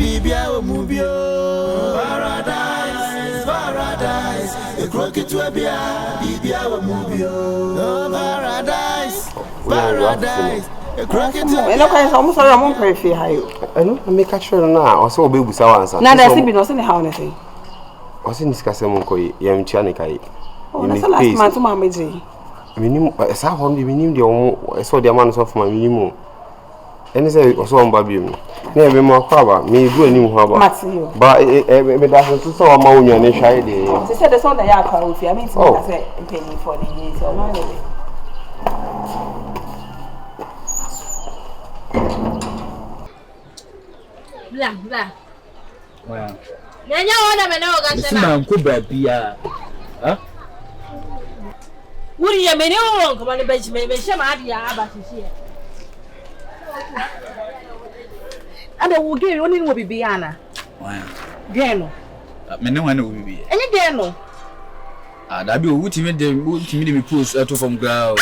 Bibia Mubio, paradise, paradise, a crooked to a bia, Bibia Mubio, paradise, paradise. Almost a Ramon Perry. I know, I make a sure now, or so be with our answer. Now, there's been nothing how anything. I was in discussing Moncoy, young Chanica. Oh, that's the last man to Mamma J. Minimum, I saw him, the minimum, I saw the amount of my minimum. And he said, also on Baby. Never more cover, me do a new harbor. But it doesn't so amount you and shy. She said the song that I call with you. I mean, I said, penny for the years or no. Blah. Well, then you want to know that I'm good, baby. Huh? Would you mean you won't come on the bench? Maybe some idea about this here. And I will get you only will be Biana. Wow. Gano. No one will be. Any Gano. That be what you made me push out from ground.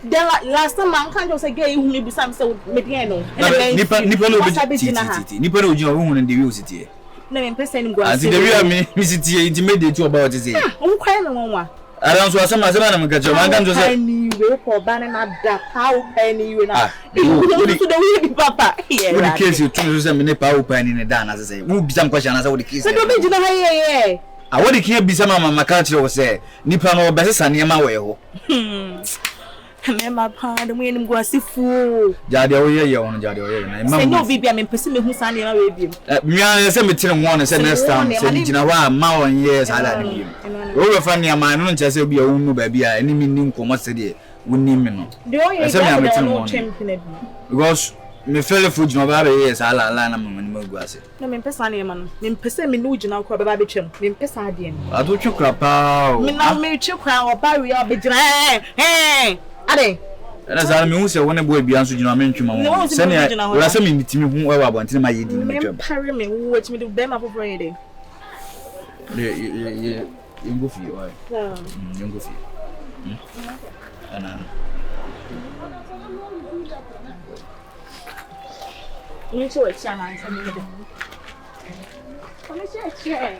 The last time I can't just say, who may be some so Mediano. Nippon, your woman in the university. No, in person, I see the real me, intimidate you about it. Oh, quite a one. I don't know some as a man, because your man just say, for banning up that how penny you are. You go to the way, Papa. Here, what case you choose them in a power pen in a dan, as I say, who be some question as I would kiss. I want to hear be some of my culture was say, Nippon or better than your way. My pa, the way I'm going to see fool. Jadio, you on Jadio. I know, baby, I'm impressing me who's standing away with him. Me, I said, me tell one and said next time, said, you know, Mao and years I like him. Over funny, I'm not just be a woman, baby, any meaning for much today. We need me. The only thing because me fellow food, no baby, yes, I like a grass. No, me personally, man, me person me know you now, crab baby chim, me person. I don't you crap out. Me now, me check or bury or be dry. Hey! Ade. That's all me who say when a boy be answer you know mention my mom. Send me well say me meet me who ever want my yedi me job. Parry me who watch me do them up for Friday. Yeah. You go for you, why? You go for you. And you show it channel and me. Come here.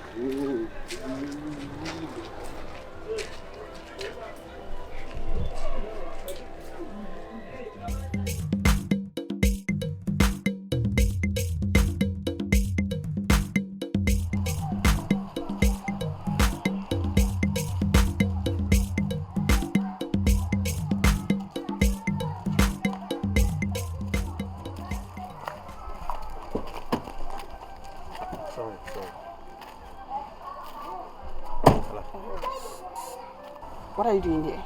What are you doing here? I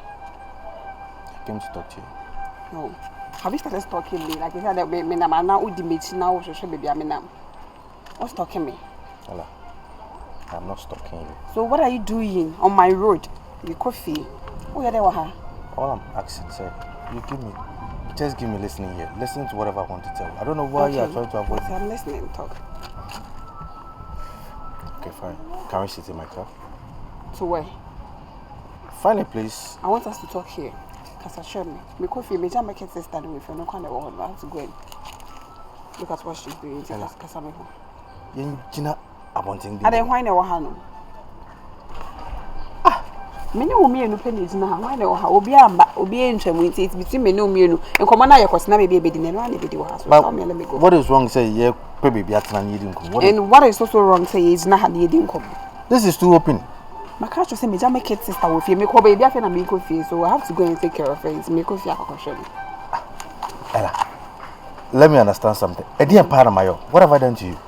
came to talk to you. No. Have you started stalking me? Like you said that me now with the mate now baby what's stalking me? Ella, I'm not stalking you. So what are you doing on my road? You coffee. Oh yeah, there were her. All I'm asking, sir, just give me listening here. Listen to whatever I want to tell you. I don't know why you are trying to avoid me. I'm listening, talk. Okay, fine. Can we sit in my car? To where? Find a place. I want us to talk here. Because assure me. My coffee, my jam market is starting with you. No kind of one. I have to go in. Look at what she's doing. Because I'm home. Gina, I want to. I don't know why no. Many women who pennies now. Why no? How be in it's between me no me no. And come on, I was not maybe in any video house. What is wrong? Say yeah, baby, and what is also wrong? Say it's not had income. This is too open. My catch say me jam make it sister with you. Me call baby after na me coffee, so I have to go and take care of things. Me coffee akoshe. Ella, let me understand something. I didn't part of my what have I done to you?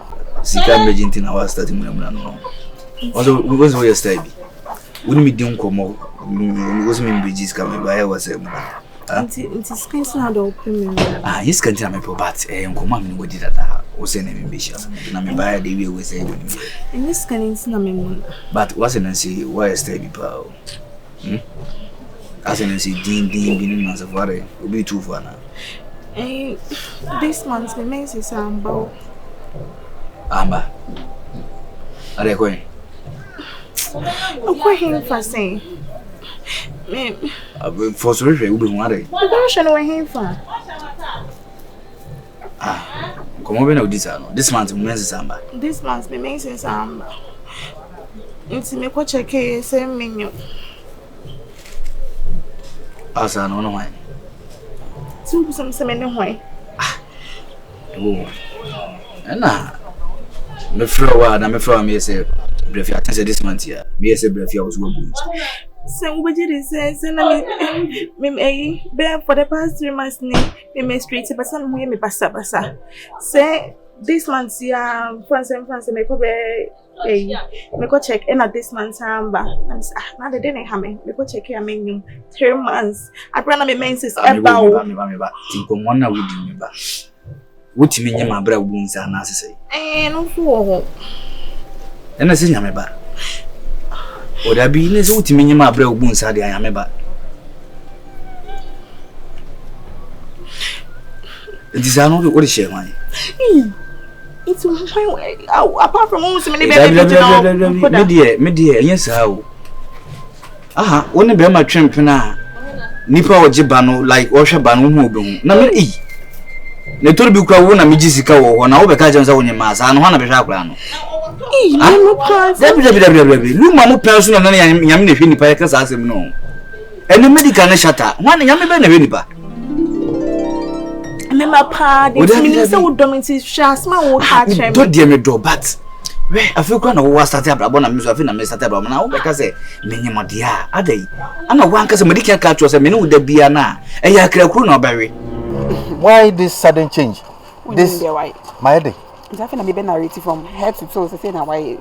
Sika emergent in our starting no. Also, we was where stay. We me don come was me bridges come by was It's space na do open me. Yes can tell me but nkoma me go di that o say na me be sure. Na me buy the way we say. In this can na me. But what's in say why stay be pa? As in say din bin na safari. We be too far na. This month the men's is Amba. Are going? I'm him for saying. For sorry, we be worried. The version we're him for. Come over now this month men's samba. This month me men's samba. It's me ko check same menu. Asa no why. Two some menu why. Oh. Na me fro me say bref I say this month here. Me say bref I was go boot. So what did it say? So na me be for the past 3 months me straight but some we me basa. Say this month yeah France me ko be me go check in at this month samba. Na the day na me go check here menu 3 months. I bring me menses about me tinko one na we di me ba. Wotimi nyama bra wunsa na asese no so ena se nyame ba oda bi ne se wotimi nyama bra wunsa de anyame ba disano o de share man it's apart from almost many baby me de enye sa o aha woni be ma twempe na nipa ogiba no like o hwe ba no hu obehu na me ne tori bi kwa wo na miji sika wo na wo be ka jenza wonye ma sa no ha na be hwa akura no no pass debi lu ma mo penso na nyame na hwe nipa ya kasa asem no ene medical na shata wan nyame be na hwe nipa me ma pa de me say wo domenti shasma wo ka chem do de me do but we afekwa na wo start abrabo na me so afi na me start abrabo na wo be ka say menye mode a adai ana wo anka say medical ka to say me no da bia na e ya krakuru na obawe. Why this sudden change? This my headache. It's happening to be narrative from head to toe. Say now why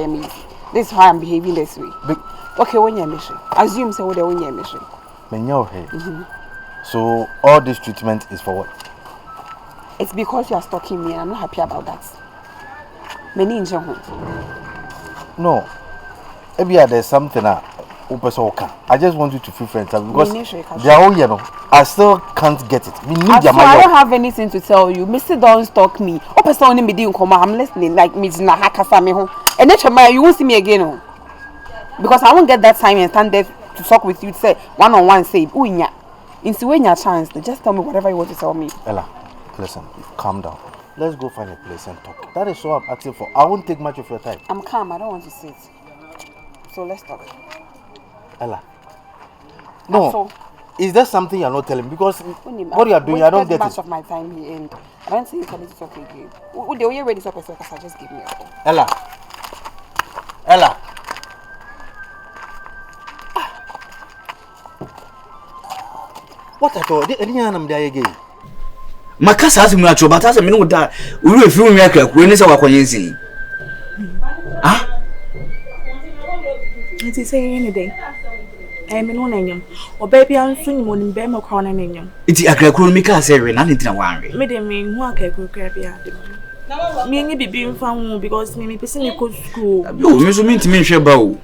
me. This is how I'm behaving this way. Okay, when you're mission. Assume say what when you're mission. So all this treatment is for what? It's because you are stalking me and I'm not happy about that. Many in No. Maybe there's something I just want you to feel friends because they are all I still can't get it. I don't have anything to tell you. Mr. Don't stalk me. I'm listening like me and then you won't see me again. Because I won't get that time and stand there to talk with you to say one-on-one say into when your chance, just tell me whatever you want to tell me. Ella, listen, calm down. Let's go find a place and talk. That is all I'm asking for. I won't take much of your time. I'm calm, I don't want to sit. So let's talk. Ella. No. Is there something you're not telling me? Because what you are doing, I don't get much of my time here and I don't think you can talk again. Would you ready to talk because just give me a call. Ella. What at all? Any am there again? Makasa has me at your batas a minute that we will feel me when is our coincidence. It is saying any day. I'm in one or baby, I'm swinging on in Bema crown and in it's a crack say nothing to worry. Madame, what can cook me and you be being found because maybe person could school. You mean to me, Shabo.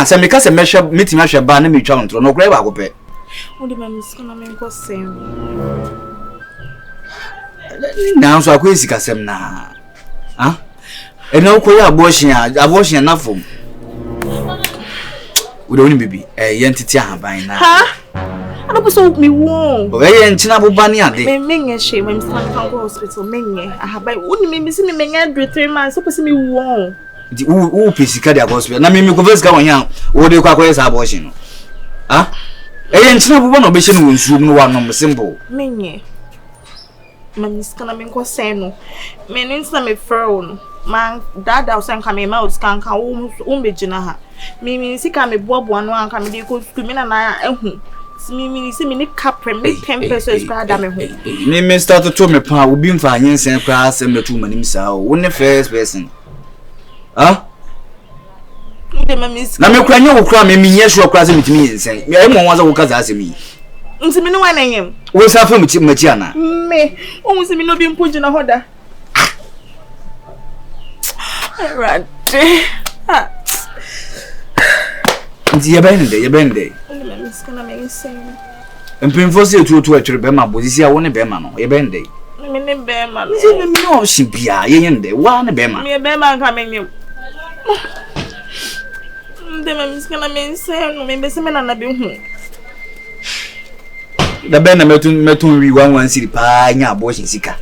Some because a measure meeting measure ban me challenge or no grave I will pay. What the man is going to make us say now, so I quit Sikasem now. And no queer abortion enough for would only be a yentity by now. I don't so me wrong. But I ain't Chinabu Banya. Ming a shame when son can go hospital. Ming, I have by wouldn't me missing me every 3 months. So me wrong. The who Piscadia hospital. Now, me converse going young. What do you call this abortion? I ain't Chinabu one obation will zoom no one symbol. Ming, Mam's gonna make us say no. Meaning some me frown. Man, dad was saying, come out, can't come be Jinaha. Mimi, see, come a bob one can be good screaming and I Mimi, see me capre, make 10 pesos grad damn me. Mimi started to me, pa, will be finance and class and the 2 men himself. When the first person. Now, me crying, you will cry me, yes, you're crossing with me and saying, everyone was a worker as me. Into me, no one name. What's happening with Matiana? Me, almost me not being put in a hodder. Right. Your bende. It's gonna make me sing. And painful to actually be my boys. I want a bearman, your bende. I mean, a bearman. No, she be a yende, one a bearman. Me a bearman coming you. The man is gonna make saying, maybe some men are being home. The band metun we 1 city pie, your boys in Sika.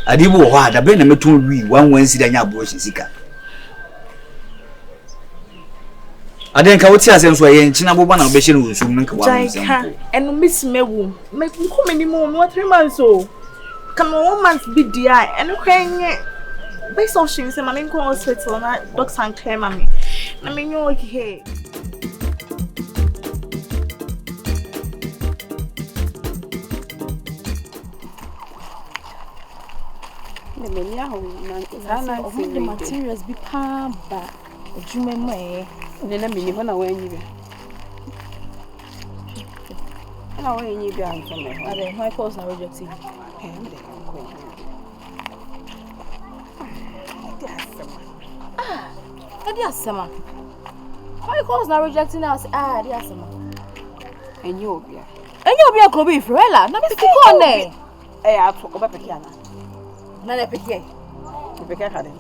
Adibo ho da be na meto wi 1 da nya abortion sika. Aden ka woti asem so ye nchina boba na obehye no nsum nka wa nsem. Eno miss mewu. Me ko meni mo no 3 months o. Come 1 month be dia eno kwenye. Based on she say mama nko hospital na doctor and care mami. Na me nyo okay. The materials be palm back. Do you remember? Then I mean, when I went you. And I went you behind from me. I my calls now rejecting. Dear summer. My calls now rejecting us. Dear summer. And you'll be. And you'll be a Kobe Frella. Now, Mr. Conne. I talk about Piana. None of Piquet. The Piquet had it.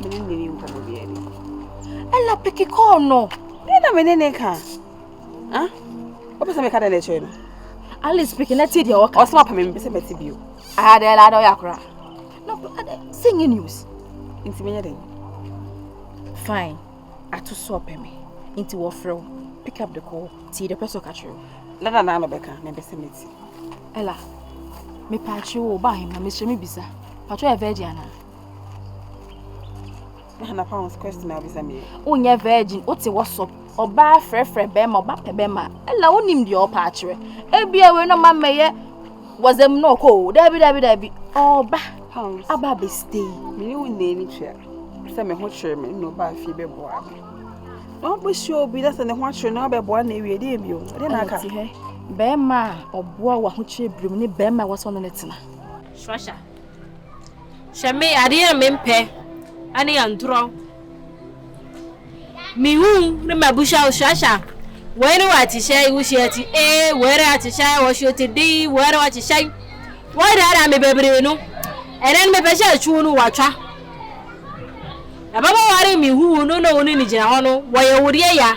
Meaning you can be any. I love Piquet Corno. Then I'm in any car. Huh? What was I making a lecture? Alice speaking, let's see your or slap him in Bessie view. I had a lad of Yakra. No, singing news. Intimidating. Fine. I to swap me into Wafro. Pick up the call. See the person catch you. Let her know, Becca, never see me. Ella. Me patch you by him, Mr. Mibisa. Patch a virgin. I found question now beside me. Oh, yeah, virgin, what's a WhatsApp? Or bar Fred Bema or Bappa Bema. Ella, who named your patch? Ebia, when no man may was them no cold. Debbie. Oh, bah, pounds. A baby stay. You in any chair. Some of what Sherman, no by Phoebe boy. Don't be sure be that's the watcher now by one area, dear you. Then I can see her. Bema or Bruwah who chip Bruni Bema was on the net. Swasha. Shame, I didn't mean pay. Any undrow. Me who, my bush out Swasha. When what to say, we see at A, where at to say, was you to D, where what to say. Why that I may be no? And then my special chunu watcher. Ababa wari mi hu no no ni jina hono wa ye wuri ya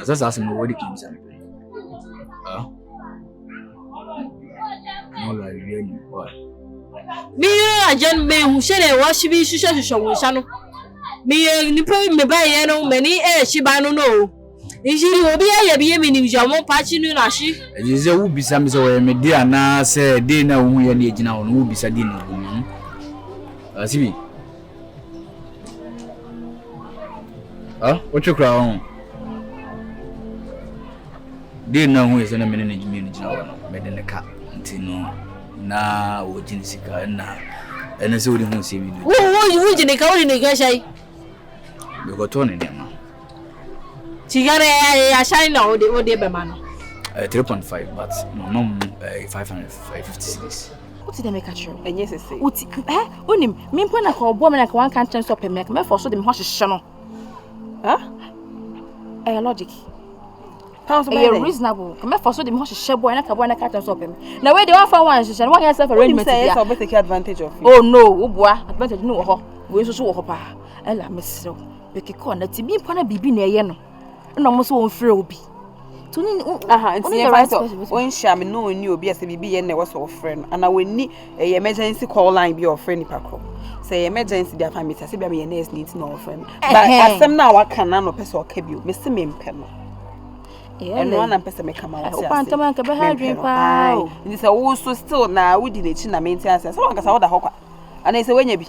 Sasa asim no wodi kimsa no la really boy mi ajan me hu shere wa shibi shusha wo sha mi ni pe me ba ye no mani shiba no Injiri obi ya biye minim jamo pachi nu na shi. Ejize wo bisa mi se wo me dia na se de na wo ya na ejina wo no wo bisa di no. Asibi. What you cry on? De na wo se na me na ejimi ejina wo no me de ne ka ntino na wo jini sika na ene se wo di hu se bi. Wo jini ka wo ni ga shai. Be ko to ne dem. Chigare ya shine na ode be man. 3.5 but no 556. What did they make a true? And yes, I say. What unim me mpo na ka obo me na ka one can chance up me me for so dem ho hye no. Logic. Pounds reasonable. Me for so dem ho hye boy na ka chance up me. Na we dey one for one hye one yourself arrangement there. So take advantage of you. Oh no, wo boa advantage no wo ho. We so wo ho pa. Ella mesro. Beki ko na ti bi mpo na bibi na eye no. No mo so won frɛ obi to ni nti ye right won hia me no oni obi ase bibi ye na wo so frɛ no ana woni emergency call line bi o frɛ ni pakro say emergency dia family say bia me ye nurse need no frɛ no but asem na wa kana no pese o ka bi o me se me mpɛ no no na pese me kama wa say o Pantang ka be ha dwen pa nti say wo so still na wo di na chi na maintenance say wan ka sa wo da hɔ kwa ana say wanya bi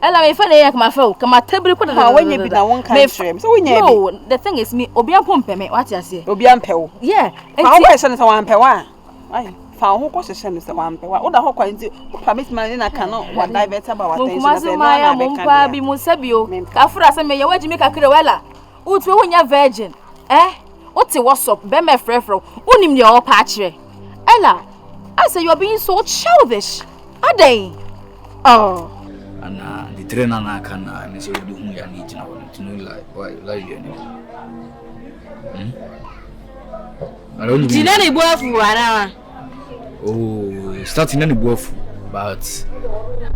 Ella me fa na yak ma fa kama tabiri ko da wanya bi na won kan frɛ me so wanya bi no the thing is me obi ampom pɛ me what you say obi ampɛ wo yeah fa wo hye no say wan pɛ wa ai fa wo ko hye no say wan pɛ wa wo da hɔ kwa nti permit man na kan no wa divert about attention na say na be kan bi mu sabio ka fura say me ye waji me kakere wela utwe wonya virgin what WhatsApp be me frɛ unim de o pa akire Ella I say you are being so childish adai and the trainer na can and say do hu ya ni jina won to know like why like you know jina ni boafu ara starting na boafu but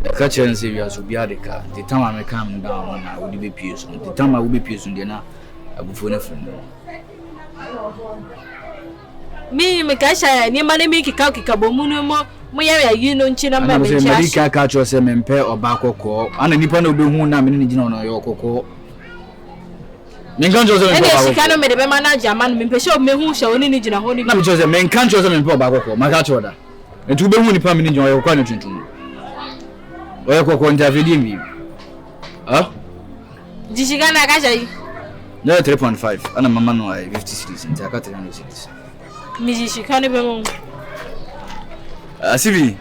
the catcher say you should be at the car the time I calm down na we be peace the time I will be peace and na abufo na friend Me kasha ni mane me kika bomu no mo ya yi no nchi na ma me nchi. Me kika ka cho se me mpe oba kokko. Ana nipa na obehu na me ni gina no yo kokko. Me kan cho se me mpe oba kokko. Ene sika no me de be manage man me mpe sha mehu sha oni ni gina ho ni. Na me cho se me kan cho se me mpe oba kokko. Ma ka cho da. Etu obehu nipa me ni gina yo kwa na tuntum. Oya kokko nta fedi mi. Ah? Jishika na kasha yi. No 3.5. Ana mama no 50 cedis. Nta ka 300 cedis. Miji shikane be mo. Asibi.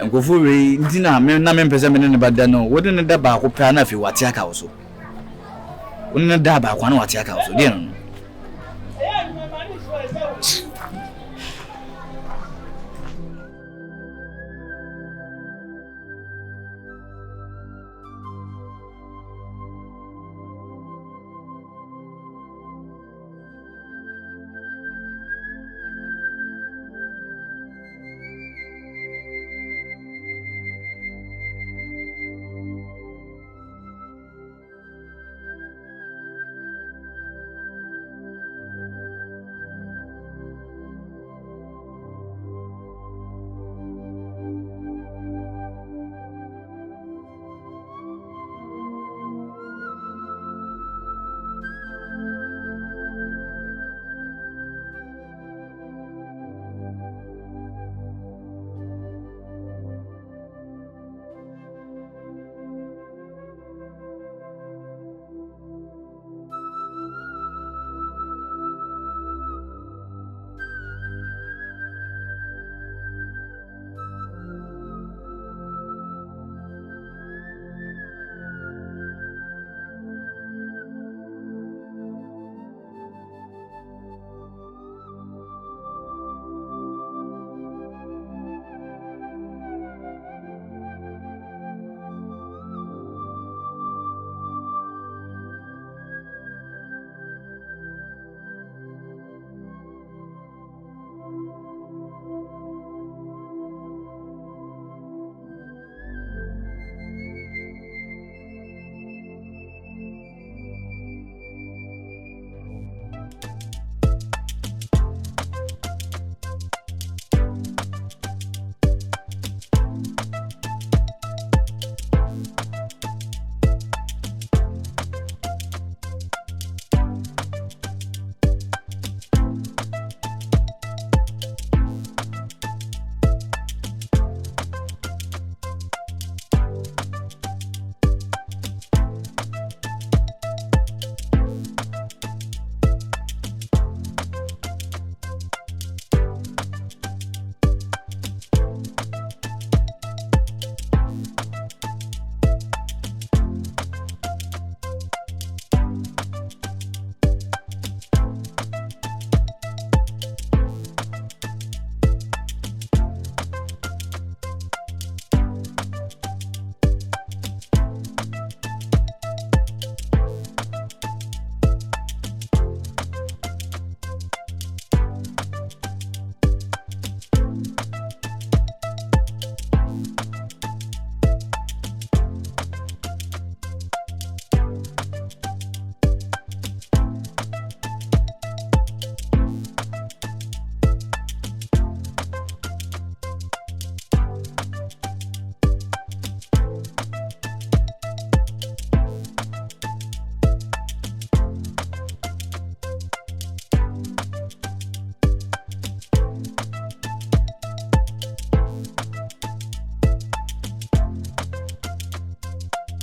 Nkofuri ndina me na me mpese me ne bada no. Wo de ne da ba ko pa na fi wate aka wo so. Wo ne da ba kwa na wate aka wo so. De no.